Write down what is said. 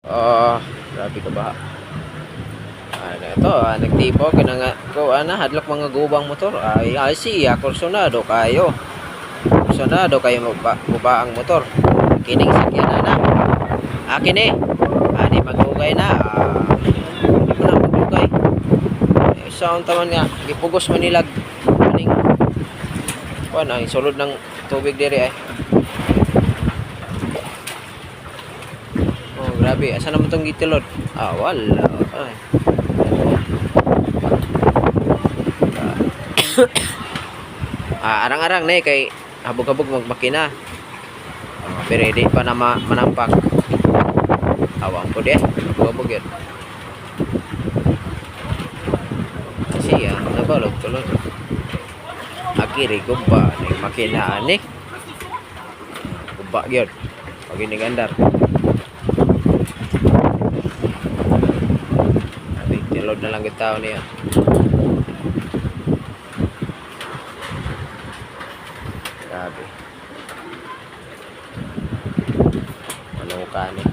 Grabe ka ba? Ito, nagtipo ka na nga. Hadlok mga gubang motor. Ay siya, kursunado kayo. Kursunado kayo magba ang motor. Kining sakyan na. Akin eh. Di magdugay na. Di mo na magdugay. Sound taman nga. Gipugos manilag. Kaning. Ay sulod ng tubig diri ay. Grabe, asa naman tong gitilod? Wala. Ay. Arang-arang na kay habog-habog magmakina. Pero hindi pa na manampak. Awang ko din. Habog-habog yun. Kasi nabalog tulog. Akiri gumba. Makina ani. Gumba yun. Pag inigandar. Tilod na lang kita niya. Grabe. Ano ka ni?